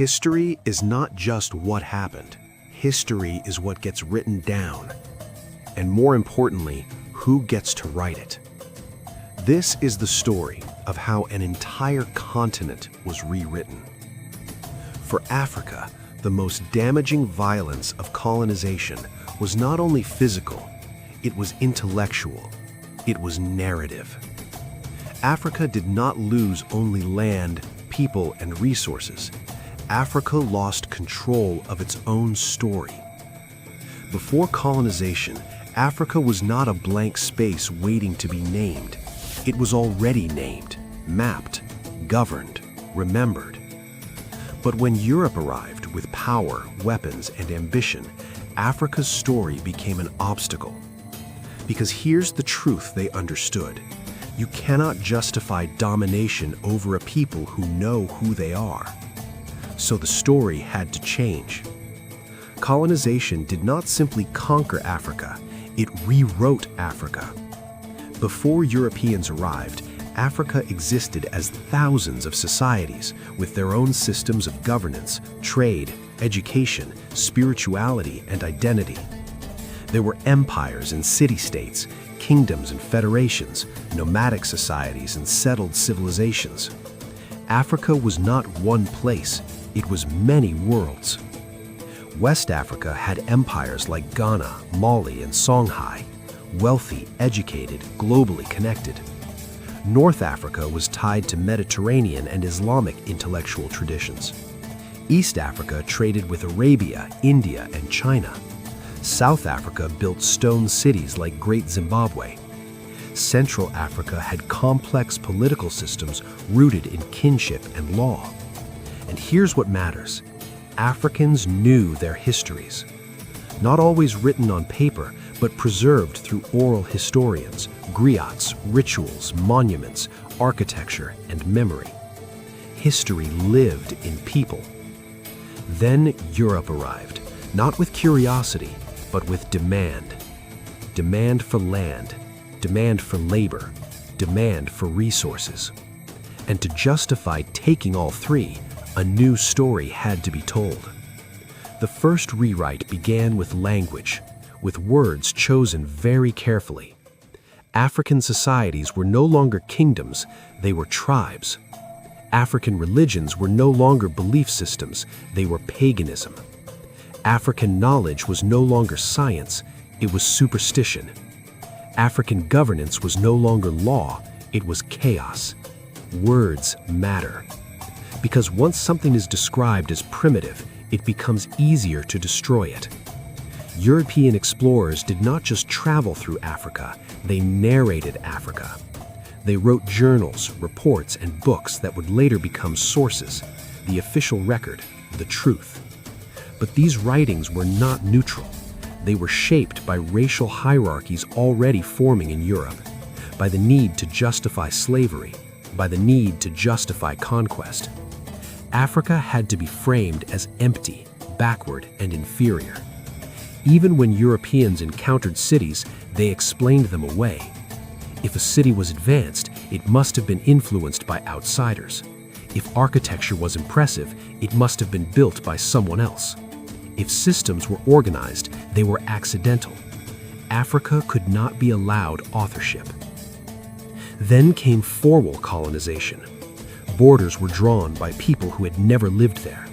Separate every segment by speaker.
Speaker 1: History is not just what happened. History is what gets written down. And more importantly, who gets to write it. This is the story of how an entire continent was rewritten. For Africa, the most damaging violence of colonization was not only physical, it was intellectual, it was narrative. Africa did not lose only land, people, and resources. Africa lost control of its own story. Before colonization, Africa was not a blank space waiting to be named. It was already named, mapped, governed, remembered. But when Europe arrived with power, weapons, and ambition, Africa's story became an obstacle. Because here's the truth they understood. You cannot justify domination over a people who know who they are. So the story had to change. Colonization did not simply conquer Africa, it rewrote Africa. Before Europeans arrived, Africa existed as thousands of societies with their own systems of governance, trade, education, spirituality, and identity. There were empires and city-states, kingdoms and federations, nomadic societies and settled civilizations. Africa was not one place, it was many worlds. West Africa had empires like Ghana, Mali, and Songhai, wealthy, educated, globally connected. North Africa was tied to Mediterranean and Islamic intellectual traditions. East Africa traded with Arabia, India, and China. South Africa built stone cities like Great Zimbabwe. Central Africa had complex political systems rooted in kinship and law. And here's what matters. Africans knew their histories. Not always written on paper, but preserved through oral historians, griots, rituals, monuments, architecture, and memory. History lived in people. Then Europe arrived, not with curiosity, but with demand. Demand for land, demand for labor, demand for resources. And to justify taking all three, a new story had to be told. The first rewrite began with language, with words chosen very carefully. African societies were no longer kingdoms, they were tribes. African religions were no longer belief systems, they were paganism. African knowledge was no longer science, it was superstition. African governance was no longer law, it was chaos. Words matter. Because once something is described as primitive, it becomes easier to destroy it. European explorers did not just travel through Africa, they narrated Africa. They wrote journals, reports, and books that would later become sources, the official record, the truth. But these writings were not neutral. They were shaped by racial hierarchies already forming in Europe, by the need to justify slavery, by the need to justify conquest. Africa had to be framed as empty, backward, and inferior. Even when Europeans encountered cities, they explained them away. If a city was advanced, it must have been influenced by outsiders. If architecture was impressive, it must have been built by someone else. If systems were organized, they were accidental. Africa could not be allowed authorship. Then came formal colonization. Borders were drawn by people who had never lived there.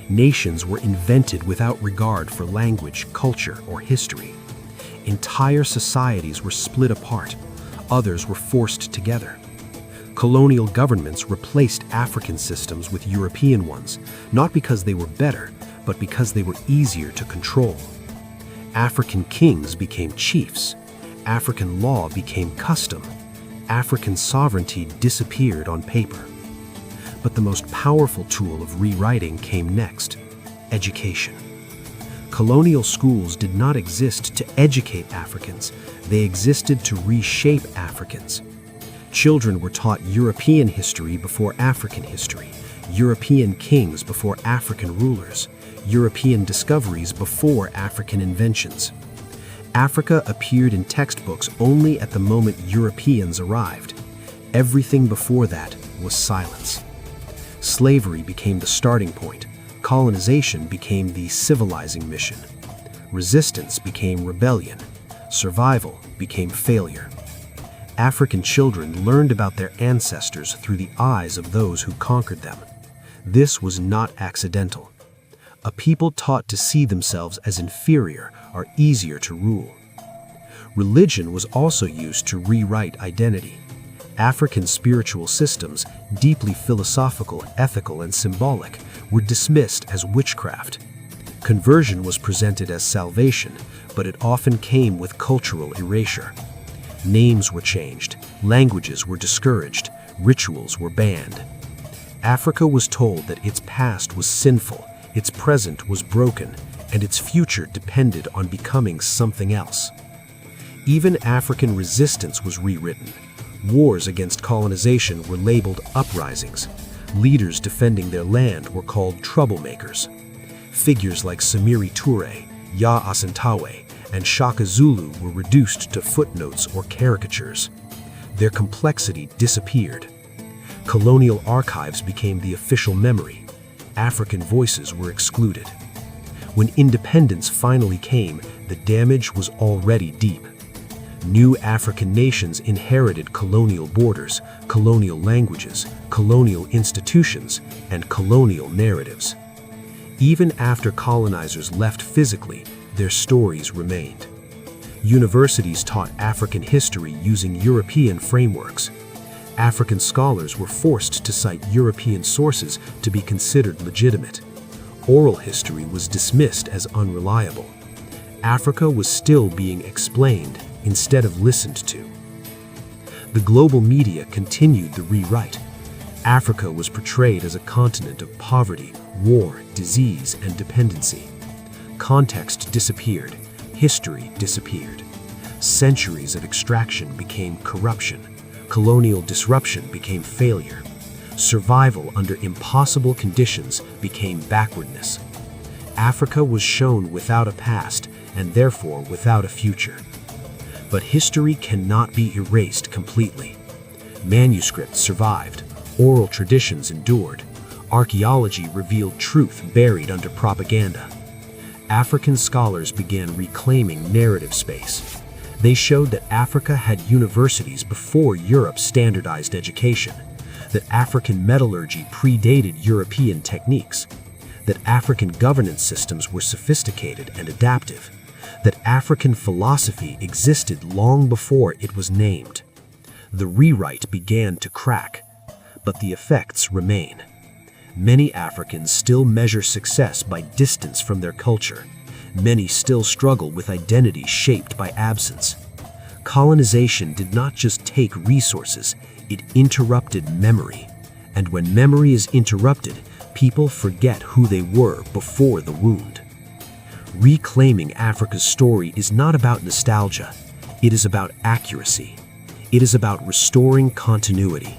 Speaker 1: Nations were invented without regard for language, culture, or history. Entire societies were split apart. Others were forced together. Colonial governments replaced African systems with European ones, not because they were better, but because they were easier to control. African kings became chiefs. African law became custom. African sovereignty disappeared on paper. But the most powerful tool of rewriting came next: education. Colonial schools did not exist to educate Africans, they existed to reshape Africans. Children were taught European history before African history, European kings before African rulers, European discoveries before African inventions. Africa appeared in textbooks only at the moment Europeans arrived. Everything before that was silence. Slavery became the starting point. Colonization became the civilizing mission. Resistance became rebellion. Survival became failure. African children learned about their ancestors through the eyes of those who conquered them. This was not accidental. A people taught to see themselves as inferior are easier to rule. Religion was also used to rewrite identity. African spiritual systems, deeply philosophical, ethical, and symbolic, were dismissed as witchcraft. Conversion was presented as salvation, but it often came with cultural erasure. Names were changed, languages were discouraged, rituals were banned. Africa was told that its past was sinful, its present was broken, and its future depended on becoming something else. Even African resistance was rewritten. Wars against colonization were labeled uprisings. Leaders defending their land were called troublemakers. Figures like Samiri Toure, Ya Asantewaa, and Shaka Zulu were reduced to footnotes or caricatures. Their complexity disappeared. Colonial archives became the official memory. African voices were excluded. When independence finally came, the damage was already deep. New African nations inherited colonial borders, colonial languages, colonial institutions, and colonial narratives. Even after colonizers left physically, their stories remained. Universities taught African history using European frameworks. African scholars were forced to cite European sources to be considered legitimate. Oral history was dismissed as unreliable. Africa was still being explained instead of listened to. The global media continued the rewrite. Africa was portrayed as a continent of poverty, war, disease, and dependency. Context disappeared. History disappeared. Centuries of extraction became corruption. Colonial disruption became failure. Survival under impossible conditions became backwardness. Africa was shown without a past and therefore without a future. But history cannot be erased completely. Manuscripts survived, oral traditions endured, archaeology revealed truth buried under propaganda. African scholars began reclaiming narrative space. They showed that Africa had universities before Europe standardized education, that African metallurgy predated European techniques, that African governance systems were sophisticated and adaptive, that African philosophy existed long before it was named. The rewrite began to crack, but the effects remain. Many Africans still measure success by distance from their culture. Many still struggle with identity shaped by absence. Colonization did not just take resources, it interrupted memory. And when memory is interrupted, people forget who they were before the wound. Reclaiming Africa's story is not about nostalgia. It is about accuracy. It is about restoring continuity.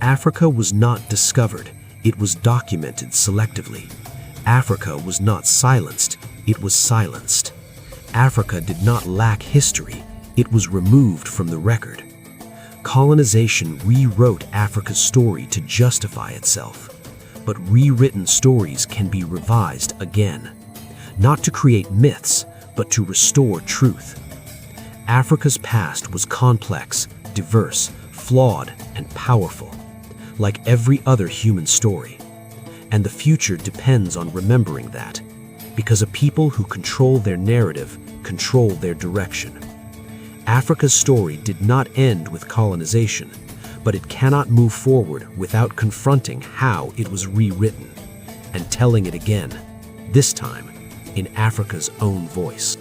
Speaker 1: Africa was not discovered. It was documented selectively. Africa was not silenced. It was silenced. Africa did not lack history. It was removed from the record. Colonization rewrote Africa's story to justify itself. But rewritten stories can be revised again. Not to create myths, but to restore truth. Africa's past was complex, diverse, flawed, and powerful, like every other human story. And the future depends on remembering that, because a people who control their narrative control their direction. Africa's story did not end with colonization, but it cannot move forward without confronting how it was rewritten and telling it again, this time in Africa's own voice.